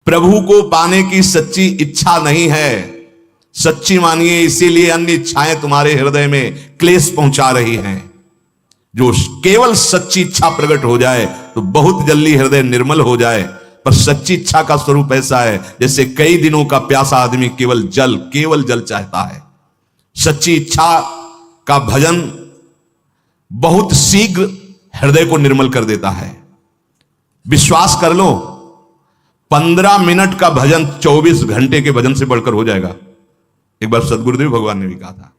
प्रभु को पाने की सच्ची इच्छा नहीं है। सच्ची मानिए, इसीलिए अन्य इच्छाएं तुम्हारे हृदय में क्लेश पहुंचा रही हैं। जो केवल सच्ची इच्छा प्रकट हो जाए तो बहुत जल्दी हृदय निर्मल हो जाए। पर सच्ची इच्छा का स्वरूप ऐसा है जैसे कई दिनों का प्यासा आदमी केवल जल चाहता है। सच्ची इच्छा का भजन बहुत शीघ्र हृदय को निर्मल कर देता है। विश्वास कर लो, 15 मिनट का भजन 24 घंटे के भजन से बढ़कर हो जाएगा। एक बार सदगुरुदेव भगवान ने भी कहा था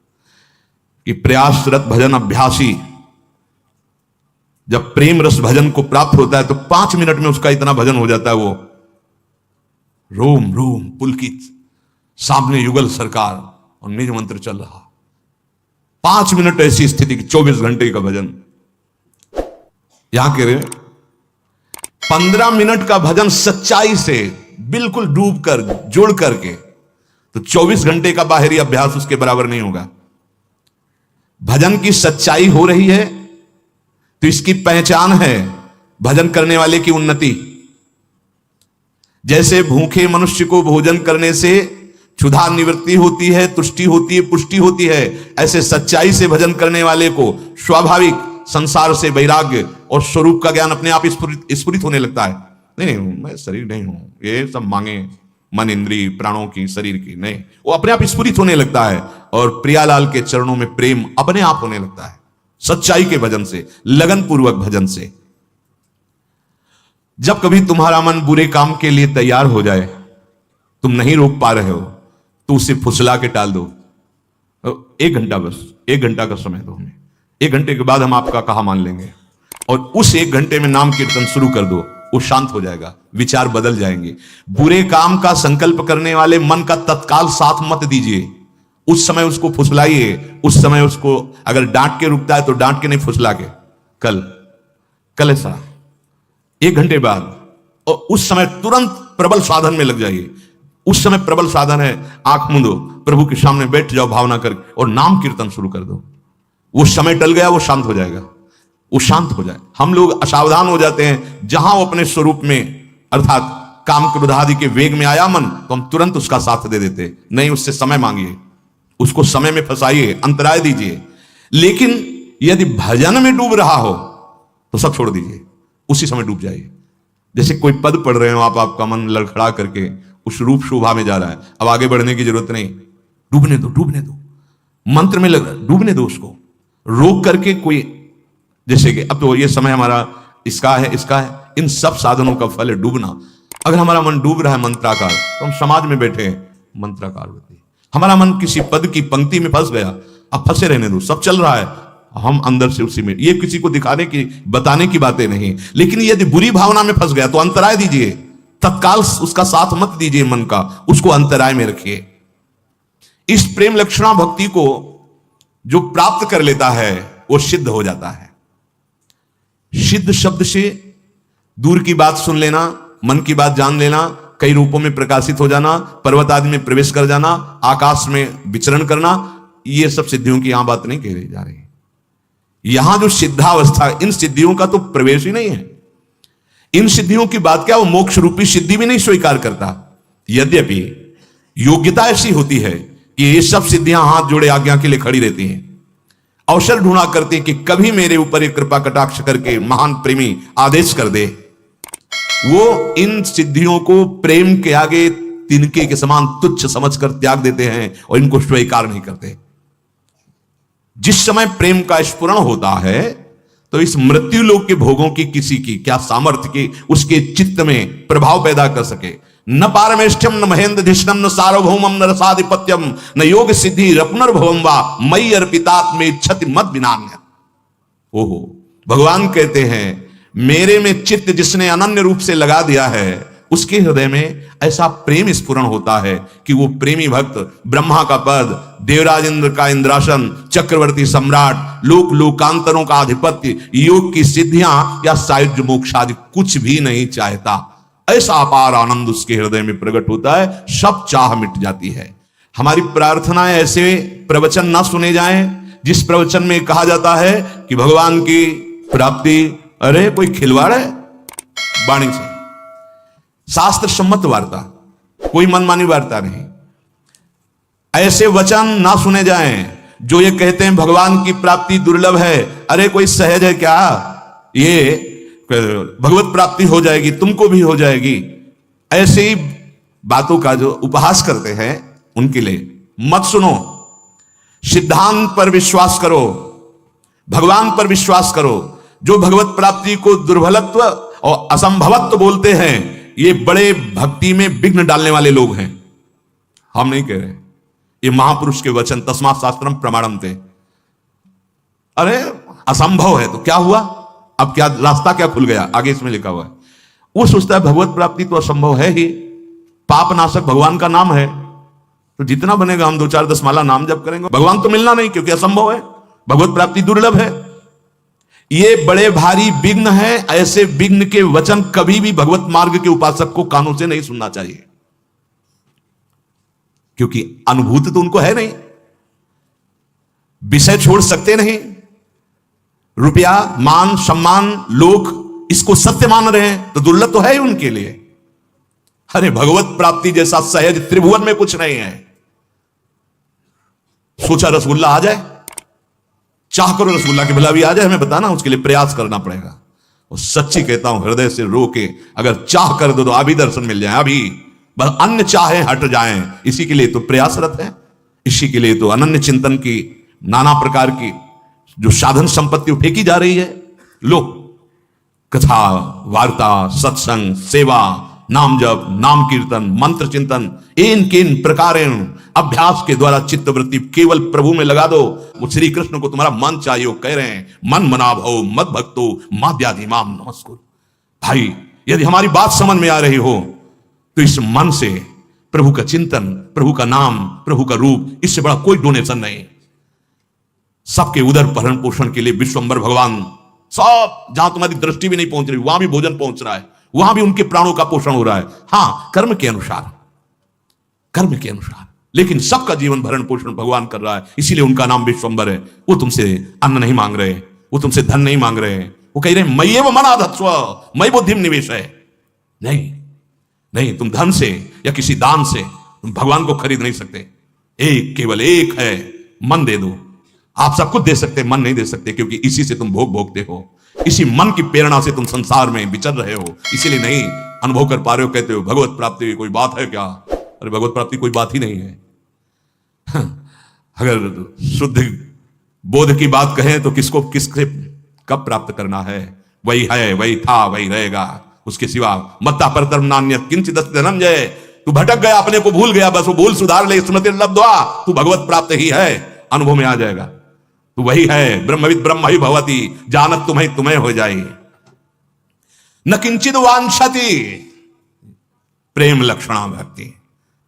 कि प्रयासरत भजन अभ्यासी जब प्रेम रस भजन को प्राप्त होता है तो 5 मिनट में उसका इतना भजन हो जाता है, वो रोम रोम पुलकित, सामने युगल सरकार और निज मंत्र चल रहा। 5 मिनट ऐसी स्थिति की 24 घंटे का भजन। यहां कह रहे 15 मिनट का भजन सच्चाई से बिल्कुल डूब कर जुड़ करके, तो 24 घंटे का बाहरी अभ्यास उसके बराबर नहीं होगा। भजन की सच्चाई हो रही है तो इसकी पहचान है भजन करने वाले की उन्नति। जैसे भूखे मनुष्य को भोजन करने से क्षुधा निवृत्ति होती है, तुष्टि होती है, पुष्टि होती है, ऐसे सच्चाई से भजन करने वाले को स्वाभाविक संसार से वैराग्य और स्वरूप का ज्ञान अपने आप स्फुरित होने लगता है। नहीं, मैं शरीर नहीं हूं, ये सब मांगे मन इंद्रिय प्राणों की, शरीर की नहीं, वो अपने आप स्फुरित होने लगता है और प्रियालाल के चरणों में प्रेम अपने आप होने लगता है। सच्चाई के भजन से, लगन पूर्वक भजन से। जब कभी तुम्हारा मन बुरे काम के लिए तैयार हो जाए, तुम नहीं रोक पा रहे हो, तो उसे फुसला के टाल दो। 1 घंटा, बस 1 घंटा का समय दो हमें। 1 घंटे के बाद हम आपका कहा मान लेंगे और उस 1 घंटे में नाम कीर्तन शुरू कर दो, वो शांत हो जाएगा, विचार बदल जाएंगे। बुरे काम का संकल्प करने वाले मन का तत्काल साथ मत दीजिए। उस समय उसको फुसलाइए, उस समय उसको अगर डांट के रुकता है तो डांट के नहीं, फुसला के कल ऐसा 1 घंटे बाद, और उस समय तुरंत प्रबल साधन में लग जाइए। उस समय प्रबल साधन है, आंख मूंदो, प्रभु के सामने बैठ जाओ भावना करके और नाम कीर्तन शुरू कर दो। वो समय टल गया, वो शांत हो जाएगा, वो शांत हो जाए। हम लोग असावधान हो जाते हैं, जहां वो अपने स्वरूप में अर्थात काम क्रोध आदि के वेग में आया मन, तो हम तुरंत उसका साथ दे देते। नहीं, उससे समय मांगिए, उसको समय में फंसाइए, अंतराय दीजिए। लेकिन यदि भजन में डूब रहा हो तो सब छोड़ दीजिए, उसी समय डूब जाइए। जैसे कोई पद पढ़ रहे हो आप, आपका मन लड़खड़ा करके उस रूप शोभा में जा रहा है, अब आगे बढ़ने की जरूरत नहीं, डूबने दो, डूबने दो। मंत्र में लग रहा है, डूबने दो उसको, रोक करके कोई, जैसे कि अब तो ये समय हमारा इसका है, इन सब साधनों का फल है डूबना। अगर हमारा मन डूब रहा है मंत्राकार, तो हम समाज में बैठे हैं, मंत्राकार होती है। हमारा मन किसी पद की पंक्ति में फंस गया, अब फंसे रहने दो, सब चल रहा है, हम अंदर से उसी में। ये किसी को दिखाने की, बताने की बातें नहीं। लेकिन यदि बुरी भावना में फंस गया तो अंतराय दीजिए, तत्काल उसका साथ मत दीजिए मन का, उसको अंतराय में रखिए। इस प्रेम लक्षणा भक्ति को जो प्राप्त कर लेता है वो सिद्ध हो जाता है। सिद्ध शब्द से दूर की बात सुन लेना, मन की बात जान लेना, कई रूपों में प्रकाशित हो जाना, पर्वत आदि में प्रवेश कर जाना, आकाश में विचरण करना, ये सब सिद्धियों की यहां बात नहीं कह रही जा रही। यहां जो सिद्धावस्था, इन सिद्धियों का तो प्रवेश ही नहीं है। इन सिद्धियों की बात क्या, वो मोक्ष रूपी सिद्धि भी नहीं स्वीकार करता। यद्यपि योग्यता ऐसी होती है कि ये सब सिद्धियां हाथ जोड़े आज्ञा के लिए खड़ी रहती हैं, अवसर ढूंढा करते हैं कि कभी मेरे ऊपर एक कृपा कटाक्ष करके महान प्रेमी आदेश कर दे। वो इन सिद्धियों को प्रेम के आगे तिनके के समान तुच्छ समझकर त्याग देते हैं और इनको स्वीकार नहीं करते। जिस समय प्रेम का स्फुरण होता है तो इस मृत्यु लोक के भोगों की किसी की क्या सामर्थ्य की उसके चित्त में प्रभाव पैदा कर सके। न पारमेष्ठ्यम न महेंद्र धिष्णम न सार्वभौमम न रसाधिपत्यम न योग सिद्धि रपुनर्भवम वा मयि अर्पितात्मे क्षति मत विनान्य। ओहो, भगवान कहते हैं मेरे में चित्त जिसने अनन्य रूप से लगा दिया है उसके हृदय में ऐसा प्रेम स्फुरण होता है कि वो प्रेमी भक्त ब्रह्मा का पद, देवराज इंद्र का इंद्रासन, चक्रवर्ती सम्राट, लोक लोकांतरों का आधिपत्य, योग की सिद्धियां या सायुज्य मोक्ष आदि कुछ भी नहीं चाहता। ऐसा अपार आनंद उसके हृदय में प्रकट होता है, सब चाह मिट जाती है। हमारी प्रार्थनाएं ऐसे प्रवचन ना सुने जाएं जिस प्रवचन में कहा जाता है कि भगवान की प्राप्ति, अरे कोई खिलवाड़ है वाणी से। शास्त्र सम्मत वार्ता, कोई मनमानी वार्ता नहीं। ऐसे वचन ना सुने जाएं जो ये कहते हैं भगवान की प्राप्ति दुर्लभ है। अरे कोई सहज है क्या? ये भगवत प्राप्ति हो जाएगी, तुमको भी हो जाएगी। ऐसे ही बातों का जो उपहास करते हैं उनके लिए मत सुनो। सिद्धांत पर विश्वास करो, भगवान पर विश्वास करो। जो भगवत प्राप्ति को दुर्बलत्व और असंभवत्व बोलते हैं, ये बड़े भक्ति में विघ्न डालने वाले लोग हैं। हम नहीं कह रहे, ये महापुरुष के वचन, तस्मात् शास्त्रम प्रमाणम थे। अरे असंभव है तो क्या हुआ? अब क्या रास्ता क्या खुल गया? आगे इसमें लिखा हुआ है। वो सोचता है भगवत प्राप्ति तो असंभव है ही, पाप नाशक भगवान का नाम है, तो जितना बनेगा हम 2-4-10 माला नाम जप करेंगे, भगवान तो मिलना नहीं क्योंकि असंभव है, भगवत प्राप्ति दुर्लभ है। ये बड़े भारी विघ्न है। ऐसे विघ्न के वचन कभी भी भगवत मार्ग के उपासक को कानों से नहीं सुनना चाहिए, क्योंकि अनुभूति तो उनको है नहीं, विषय छोड़ सकते नहीं। रुपया, मान, सम्मान, लोग इसको सत्य मान रहे हैं तो दुर्लभ तो है ही उनके लिए। अरे भगवत प्राप्ति जैसा सहज त्रिभुवन में कुछ नहीं है। सोचा रसगुल्ला आ जाए, चाह करो रसगुल्ला के भला भी आ जाए, हमें बताना, उसके लिए प्रयास करना पड़ेगा। और सच्ची कहता हूं, हृदय से रो के अगर चाह कर दो तो अभी दर्शन मिल जाए, अभी बस अन्य चाहे हट जाएं। इसी के लिए तो प्रयासरत है, इसी के लिए तो अनन्य चिंतन की नाना प्रकार की जो साधन संपत्ति फेंकी जा रही है। लो, कथा, वार्ता, सत्संग, सेवा, नाम जप, नाम कीर्तन, मंत्र चिंतन, इन किन प्रकारेण अभ्यास के द्वारा चित्तवृत्ति केवल प्रभु में लगा दो। वो श्री कृष्ण को तुम्हारा मन चाहिए, वो कह रहे हैं मन मना भव मद भक्तो माद्याधिमाम नमस्कुरु। भाई यदि हमारी बात समझ में आ रही हो तो इस मन से प्रभु का चिंतन, प्रभु का नाम, प्रभु का रूप, इससे बड़ा कोई डोनेशन नहीं। सबके उदर भरण पोषण के लिए विश्वंभर भगवान, सब जहां तुम्हारी दृष्टि भी नहीं पहुंच रही वहां भी भोजन पहुंच रहा है, वहां भी उनके प्राणों का पोषण हो रहा है। हां, कर्म के अनुसार, कर्म के अनुसार, लेकिन सबका जीवन भरण पोषण भगवान कर रहा है। इसीलिए उनका नाम विश्वंभर है। वो तुमसे अन्न नहीं मांग रहे, वो तुमसे धन नहीं मांग रहे, वो कह रहे हैं मय्येव मनाधत्स्व मयि बुद्धिम निवेश है। नहीं नहीं, तुम धन से या किसी दान से तुम भगवान को खरीद नहीं सकते। एक, केवल एक है, मन दे दो। आप सब कुछ दे सकते, मन नहीं दे सकते, क्योंकि इसी से तुम भोग भोगते हो, इसी मन की प्रेरणा से तुम संसार में विचर रहे हो, इसीलिए नहीं अनुभव कर पा रहे हो। कहते हो भगवत प्राप्ति कोई बात है क्या? अरे भगवत प्राप्ति कोई बात ही नहीं है। अगर शुद्ध बोध की बात कहें तो किसको किससे कब प्राप्त करना है? वही है, वही था, वही रहेगा, उसके सिवा मत्ता परतरम नान्यत् किंचित् अस्ति धनंजय। तू भटक गया, अपने को भूल गया, बस वो भूल सुधार ले, स्मृति लब्ध्वा, तू भगवत प्राप्त ही है, अनुभव में आ जाएगा। तू वही है, ब्रह्मविद ब्रह्म ही भवति, जानत तुम्हें तुम्हें हो जाए। न किंचित वांछति, प्रेम लक्षणा भक्ति,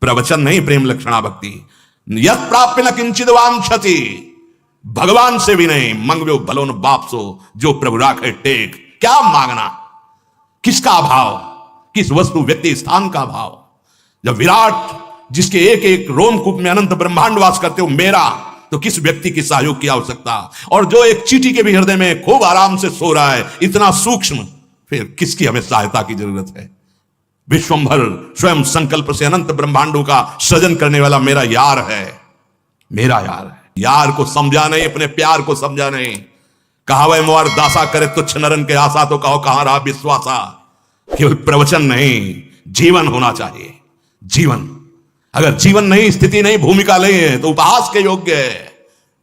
प्रवचन नहीं, प्रेम लक्षणा भक्ति। यत् प्राप्य न किंचित वांछति, भगवान से भी नहीं, मंगव्यो भलोन बाप सो, जो प्रभु राखे टेक। क्या मांगना? किसका अभाव? किस वस्तु, व्यक्ति, स्थान का अभाव? जब विराट जिसके एक एक रोमकूप में अनंत ब्रह्मांड वास करते हो मेरा, तो किस व्यक्ति की सहयोग की आवश्यकता? और जो एक चींटी के भी हृदय में खूब आराम से सो रहा है, इतना सूक्ष्म, फिर किसकी हमें सहायता की जरूरत है? विश्वंभर स्वयं संकल्प से अनंत ब्रह्मांडों का सृजन करने वाला मेरा यार है, मेरा यार है। यार को समझा नहीं, अपने प्यार को समझा नहीं। कहावै मोर दासा करे तुच्छ नरन के आशा, तो कहो कहां रहा विश्वासा। केवल प्रवचन नहीं, जीवन होना चाहिए। जीवन, अगर जीवन नहीं, स्थिति नहीं, भूमिका नहीं है तो उपहास के योग्य है,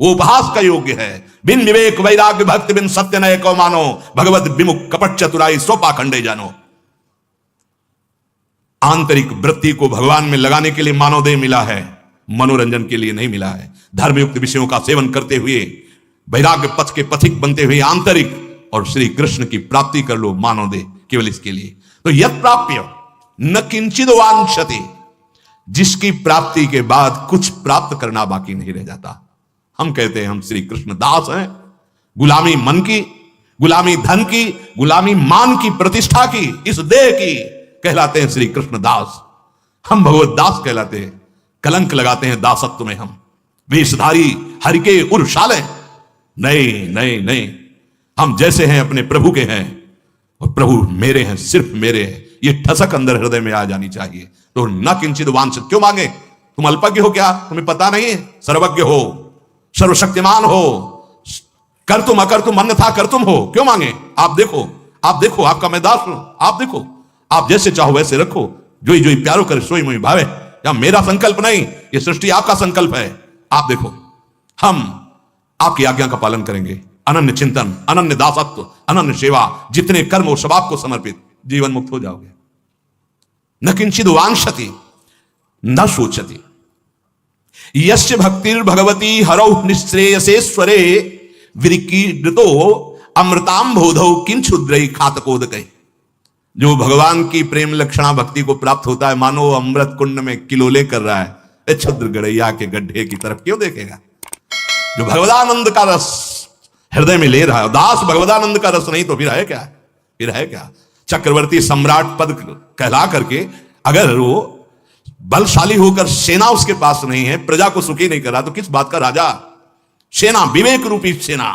वो उपहास का योग्य है। बिन विवेक वैराग्य भक्ति बिन सत्य नय को मानो, भगवत विमुख कपट चतुराई सो पाखंडे जानो। आंतरिक वृत्ति को भगवान में लगाने के लिए मानव देह मिला है, मनोरंजन के लिए नहीं मिला है। धर्मयुक्त विषयों का सेवन करते हुए वैराग्य पथ के पथिक बनते हुए आंतरिक और श्री कृष्ण की प्राप्ति कर लो मानव देह, केवल इसके लिए। तो यत् प्राप्य न किंचित वांछति, जिसकी प्राप्ति के बाद कुछ प्राप्त करना बाकी नहीं रह जाता। हम कहते हैं हम श्री कृष्ण दास हैं। गुलामी मन की, गुलामी धन की, गुलामी मान की, प्रतिष्ठा की, इस देह की कहलाते हैं श्री कृष्ण दास। हम भगवत दास कहलाते हैं। कलंक लगाते हैं दासत्व में हम, वेशधारी हरि के उर्शाले। नहीं नहीं नहीं, हम जैसे हैं अपने प्रभु के हैं, और प्रभु मेरे हैं, सिर्फ मेरे हैं। ये ठसक अंदर हृदय में आ जानी चाहिए। तो न किंचित वांछित, क्यों मांगे? तुम अल्पज्ञ हो क्या? तुम्हें पता नहीं है? सर्वज्ञ हो, सर्वशक्तिमान हो, कर तुम अकर तुम अन्यथा कर तुम हो, क्यों मांगे? आप देखो, आप देखो, आपका मैं दास हूं, आप देखो, आप जैसे चाहो वैसे रखो, जोई जोई प्यारो करे सोई मोई भावे। या मेरा संकल्प नहीं, ये सृष्टि आपका संकल्प है। आप देखो, हम आपकी आज्ञा का पालन करेंगे। अनन्य चिंतन, अनन्य दासत्व, अनन्य सेवा, जितने कर्म हो सब आपको समर्पित, जीवन मुक्त हो जाओगे। न किंचित वांछति न सोचति, यस्य भक्तिर भगवती हरौ निश्रेयसेश्वरे विकीर्तो अमृताम बोधौ किंचुद्रई खातकोदकै। जो भगवान की प्रेम लक्षणा भक्ति को प्राप्त होता है, मानो अमृत कुंड में किलोले कर रहा है, क्षुद्र गड़ैया के गड्ढे की तरफ क्यों देखेगा? जो भगवदानंद का रस हृदय में ले रहा है, दास भगवदानंद का रस नहीं तो फिर है क्या? फिर है क्या? चक्रवर्ती सम्राट पद कहला करके अगर वो बलशाली होकर सेना उसके पास नहीं है, प्रजा को सुखी नहीं कर रहा, तो किस बात का राजा? सेना, विवेक रूपी सेना,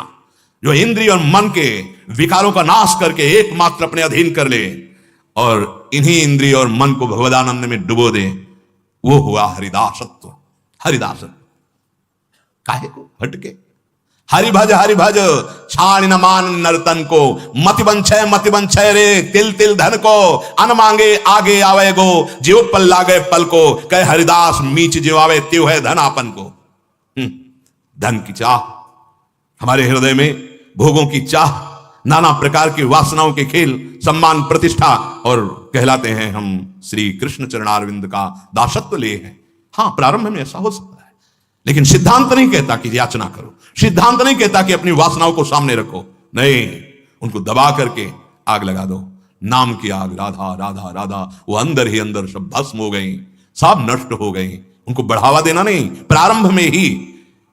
जो इंद्रिय और मन के विकारों का नाश करके एकमात्र अपने अधीन कर ले और इन्हीं इंद्रिय और मन को भगवदानंद में डुबो दे, वो हुआ हरिदासत्व। हरिदासत्व काहे को हटके हरि भज छाण न मान नर्तन को, मति बंछय रे तिल तिल धन को, अन मांगे आगे आवे गो, जीव पल लागे पल को, कह हरिदास मीच जीवावे त्यो है धन आपन को। धन की चाह हमारे हृदय में, भोगों की चाह, नाना प्रकार की वासनाओं के खेल, सम्मान प्रतिष्ठा, और कहलाते हैं हम श्री कृष्ण चरणारविंद का दासत्व लिए हैं। हां, प्रारंभ में ऐसा हो सकता है, लेकिन सिद्धांत नहीं कहता कि याचना करो, सिद्धांत नहीं कहता कि अपनी वासनाओं को सामने रखो, नहीं, उनको दबा करके आग लगा दो। नाम की आग, राधा राधा राधा, वो अंदर ही अंदर सब भस्म हो गई, सब नष्ट हो गई। उनको बढ़ावा देना नहीं, प्रारंभ में ही,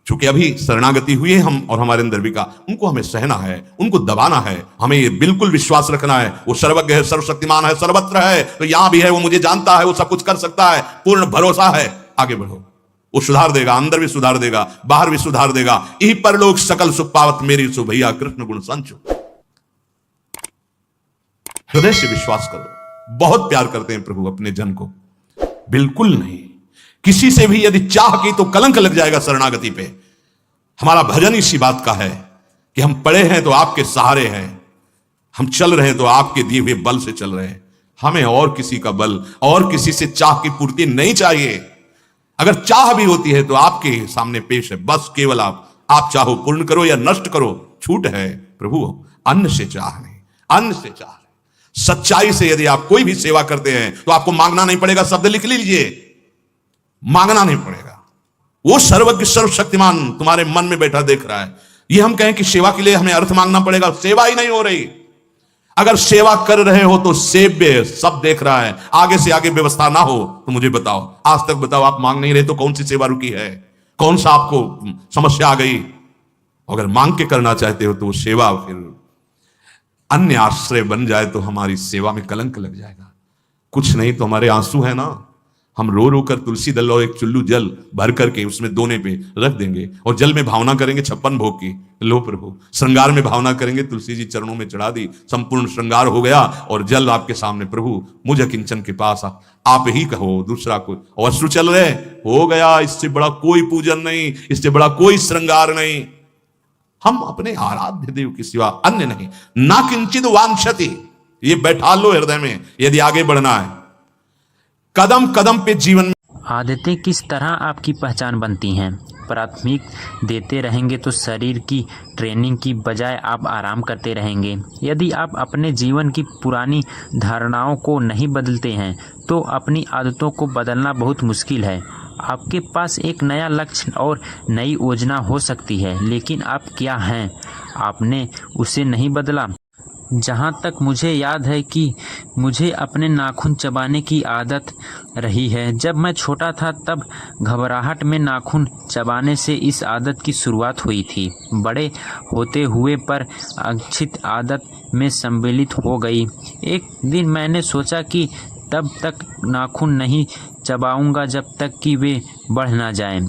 चूंकि अभी शरणागति हुई है हम और हमारे अंदर भी का, उनको हमें सहना है, उनको दबाना है। हमें ये बिल्कुल विश्वास रखना है, वो सर्वज्ञ है, सर्वशक्तिमान है, सर्वत्र है, तो यहां भी है, वो मुझे जानता है, वो सब कुछ कर सकता है, पूर्ण भरोसा है। आगे बढ़ो, वो सुधार देगा, अंदर भी सुधार देगा, बाहर भी सुधार देगा। यही परलोक सकल सुख पावत मेरी सो भैया कृष्ण गुण संचो। हृदय से विश्वास करो, बहुत प्यार करते हैं प्रभु अपने जन को, बिल्कुल नहीं। किसी से भी यदि चाह की तो कलंक लग जाएगा शरणागति पे। हमारा भजन इसी बात का है कि हम पड़े हैं तो आपके सहारे हैं, हम चल रहे हैं तो आपके दिए हुए बल से चल रहे हैं। हमें और किसी का बल और किसी से चाह की पूर्ति नहीं चाहिए। अगर चाह भी होती है तो आपके सामने पेश है, बस केवल आप चाहो पूर्ण करो या नष्ट करो, छूट है प्रभु। अन्न से चाह नहीं, अन्न से चाह नहीं। सच्चाई से यदि आप कोई भी सेवा करते हैं तो आपको मांगना नहीं पड़ेगा, शब्द लिख लीजिए, मांगना नहीं पड़ेगा। वो सर्वज्ञ सर्वशक्तिमान तुम्हारे मन में बैठा देख रहा है। ये हम कहें कि सेवा के लिए हमें अर्थ मांगना पड़ेगा, सेवा ही नहीं हो रही। अगर सेवा कर रहे हो तो सेव्य सब देख रहा है, आगे से आगे व्यवस्था ना हो तो मुझे बताओ, आज तक बताओ, आप मांग नहीं रहे तो कौन सी सेवा रुकी है, कौन सा आपको समस्या आ गई? अगर मांग के करना चाहते हो तो वो सेवा फिर अन्य आश्रय बन जाए तो हमारी सेवा में कलंक लग जाएगा। कुछ नहीं तो हमारे आंसू है ना, हम रो रो कर तुलसी दल और एक चुल्लू जल भर करके उसमें दोने पे रख देंगे और जल में भावना करेंगे 56 भोग की, लो प्रभु। श्रृंगार में भावना करेंगे, तुलसी जी चरणों में चढ़ा दी, संपूर्ण श्रृंगार हो गया और जल आपके सामने, प्रभु मुझे किंचन के पास आप ही कहो, दूसरा कोई। और अश्रु चल रहे, हो गया, इससे बड़ा कोई पूजन नहीं, इससे बड़ा कोई श्रृंगार नहीं। हम अपने आराध्य देव की सिवा अन्य नहीं। ना किंचित वांछति, ये बैठा लो हृदय में यदि आगे बढ़ना है। कदम कदम पे जीवन में आदतें किस तरह आपकी पहचान बनती हैं? प्राथमिक देते रहेंगे तो शरीर की ट्रेनिंग की बजाय आप आराम करते रहेंगे। यदि आप अपने जीवन की पुरानी धारणाओं को नहीं बदलते हैं तो अपनी आदतों को बदलना बहुत मुश्किल है। आपके पास एक नया लक्ष्य और नई योजना हो सकती है, लेकिन आप क्या हैं, आपने उसे नहीं बदला। जहाँ तक मुझे याद है कि मुझे अपने नाखून चबाने की आदत रही है। जब मैं छोटा था तब घबराहट में नाखून चबाने से इस आदत की शुरुआत हुई थी। बड़े होते हुए पर अच्छी आदत में सम्मिलित हो गई। एक दिन मैंने सोचा कि तब तक नाखून नहीं चबाऊंगा जब तक कि वे बढ़ ना जाएं।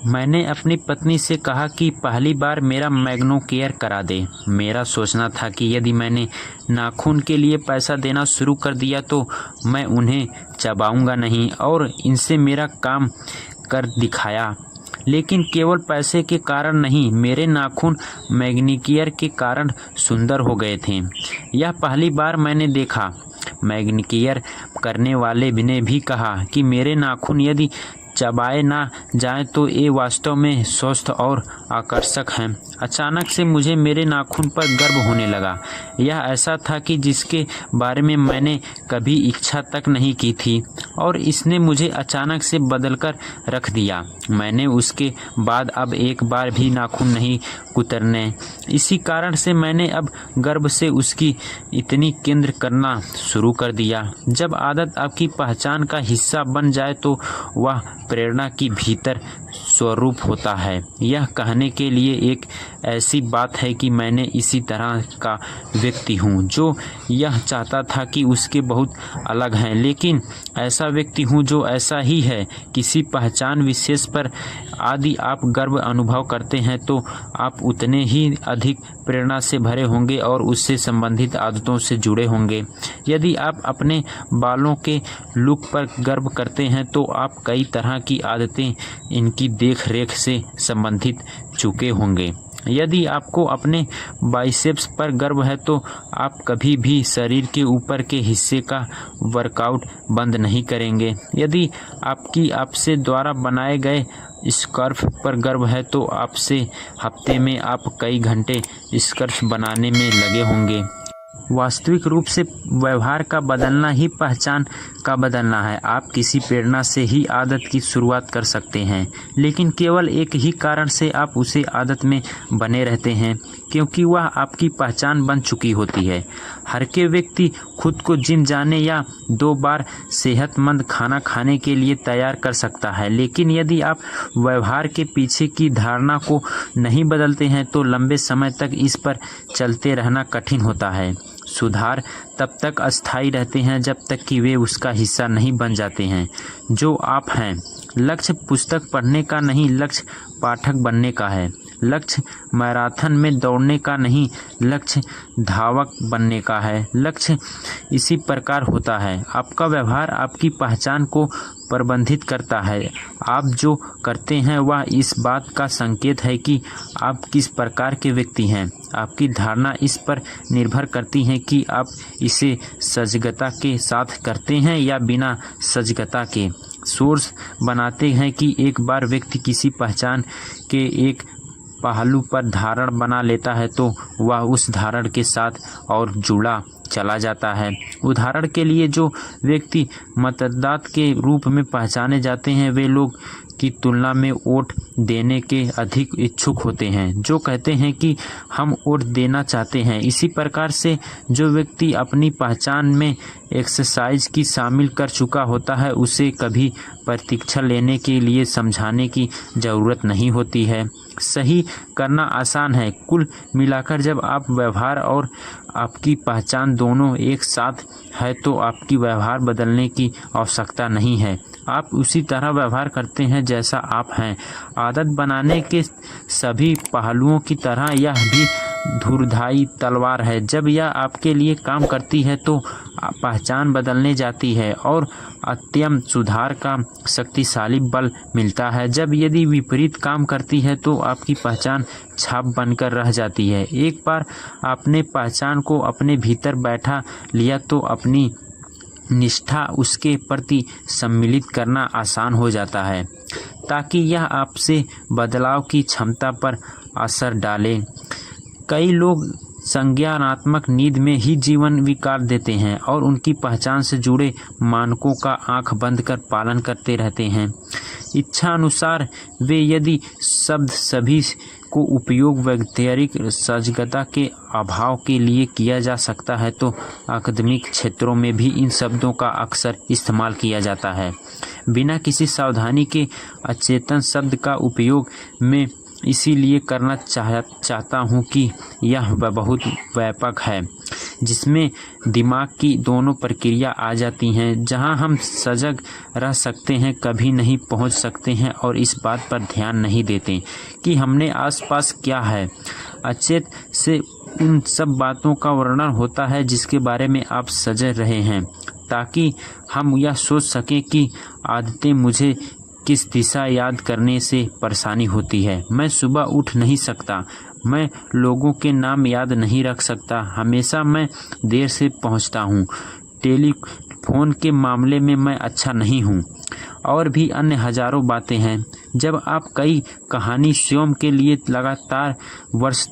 मैंने अपनी पत्नी से कहा कि पहली बार मेरा मैग्नीक्योर करा दे। मेरा सोचना था कि यदि मैंने नाखून के लिए पैसा देना शुरू कर दिया तो मैं उन्हें चबाऊंगा नहीं और इनसे मेरा काम कर दिखाया। लेकिन केवल पैसे के कारण नहीं, मेरे नाखून मैग्नीक्योर के कारण सुंदर हो गए थे। यह पहली बार मैंने देखा। मैग्नीक्योर करने वाले ने भी कहा कि मेरे नाखून यदि चबाए ना जाएं तो ये वास्तव में स्वस्थ और आकर्षक हैं। अचानक से मुझे मेरे नाखून पर गर्व होने लगा। यह ऐसा था कि जिसके बारे में मैंने कभी इच्छा तक नहीं की थी और इसने मुझे अचानक से बदलकर रख दिया। मैंने उसके बाद अब एक बार भी नाखून नहीं कुतरने। इसी कारण से मैंने अब गर्व से उसकी इतनी केंद्र करना शुरू कर दिया। जब आदत आपकी पहचान का हिस्सा बन जाए तो वह प्रेरणा की भीतर स्वरूप होता है। यह कहने के लिए एक ऐसी बात है कि मैंने इसी तरह का व्यक्ति हूँ जो यह चाहता था कि उसके बहुत अलग हैं, लेकिन ऐसा व्यक्ति हूँ जो ऐसा ही है। किसी पहचान विशेष पर यदि आप गर्व अनुभव करते हैं तो आप उतने ही अधिक प्रेरणा से भरे होंगे और उससे संबंधित आदतों से जुड़े होंगे। यदि आप अपने बालों के लुक पर गर्व करते हैं तो आप कई तरह की आदतें इनकी देख रेख से संबंधित चुके होंगे। यदि आपको अपने बाइसेप्स पर गर्व है तो आप कभी भी शरीर के ऊपर के हिस्से का वर्कआउट बंद नहीं करेंगे। यदि आपसे द्वारा बनाए गए स्कार्फ पर गर्व है तो आपसे हफ्ते में आप कई घंटे स्कार्फ बनाने में लगे होंगे। वास्तविक रूप से व्यवहार का बदलना ही पहचान का बदलना है। आप किसी प्रेरणा से ही आदत की शुरुआत कर सकते हैं, लेकिन केवल एक ही कारण से आप उसे आदत में बने रहते हैं, क्योंकि वह आपकी पहचान बन चुकी होती है। हर के व्यक्ति खुद को जिम जाने या 2 बार सेहतमंद खाना खाने के लिए तैयार कर सकता है, लेकिन यदि आप व्यवहार के पीछे की धारणा को नहीं बदलते हैं तो लंबे समय तक इस पर चलते रहना कठिन होता है। सुधार तब तक अस्थायी रहते हैं जब तक कि वे उसका हिस्सा नहीं बन जाते हैं जो आप हैं। लक्ष्य पुस्तक पढ़ने का नहीं, लक्ष्य पाठक बनने का है। लक्ष्य मैराथन में दौड़ने का नहीं, लक्ष्य धावक बनने का है। लक्ष्य इसी प्रकार होता है। आपका व्यवहार आपकी पहचान को प्रबंधित करता है। आप जो करते हैं वह इस बात का संकेत है कि आप किस प्रकार के व्यक्ति हैं। आपकी धारणा इस पर निर्भर करती है कि आप इसे सजगता के साथ करते हैं या बिना सजगता के। सोर्स बनाते हैं कि एक बार व्यक्ति किसी पहचान के एक पहलू पर धारण बना लेता है तो वह उस धारण के साथ और जुड़ा चला जाता है। उदाहरण के लिए जो व्यक्ति मतदाता के रूप में पहचाने जाते हैं वे लोग की तुलना में वोट देने के अधिक इच्छुक होते हैं जो कहते हैं कि हम वोट देना चाहते हैं। इसी प्रकार से जो व्यक्ति अपनी पहचान में एक्सरसाइज की शामिल कर चुका होता है उसे कभी प्रतीक्षा लेने के लिए समझाने की ज़रूरत नहीं होती है। सही करना आसान है। कुल मिलाकर जब आप व्यवहार और आपकी पहचान दोनों एक साथ है तो आपकी व्यवहार बदलने की आवश्यकता नहीं है। आप उसी तरह व्यवहार करते हैं जैसा आप हैं। आदत बनाने के सभी पहलुओं की तरह यह भी धुरधाई तलवार है। जब यह आपके लिए काम करती है तो पहचान बदलने जाती है और अत्यंत सुधार का शक्तिशाली बल मिलता है। जब यदि विपरीत काम करती है तो आपकी पहचान छाप बनकर रह जाती है। एक बार आपने पहचान को अपने भीतर बैठा लिया तो अपनी निष्ठा उसके प्रति सम्मिलित करना आसान हो जाता है ताकि यह आपसे बदलाव की क्षमता पर असर डाले। कई लोग संज्ञानात्मक नींद में ही जीवन विकार देते हैं और उनकी पहचान से जुड़े मानकों का आंख बंद कर पालन करते रहते हैं। इच्छा अनुसार वे यदि शब्द सभी को उपयोग वैचारिक सजगता के अभाव के लिए किया जा सकता है तो अकादमिक क्षेत्रों में भी इन शब्दों का अक्सर इस्तेमाल किया जाता है। बिना किसी सावधानी के अचेतन शब्द का उपयोग में इसीलिए करना चाहता हूँ कि यह बहुत व्यापक है। जिसमें दिमाग की दोनों प्रक्रिया आ जाती हैं, जहां हम सजग रह सकते हैं, कभी नहीं पहुंच सकते हैं और इस बात पर ध्यान नहीं देते कि हमने आसपास क्या है। अचेत से उन सब बातों का वर्णन होता है जिसके बारे में आप सजग रहे हैं, ताकि हम यह सोच सकें कि आदतें मुझे किस दिशा याद करने से परेशानी होती है। मैं सुबह उठ नहीं सकता, मैं लोगों के नाम याद नहीं रख सकता, हमेशा मैं देर से पहुंचता हूं, टेलीफोन के मामले में मैं अच्छा नहीं हूं, और भी अन्य हजारों बातें हैं। जब आप कई कहानी स्वयं के लिए लगातार वर्ष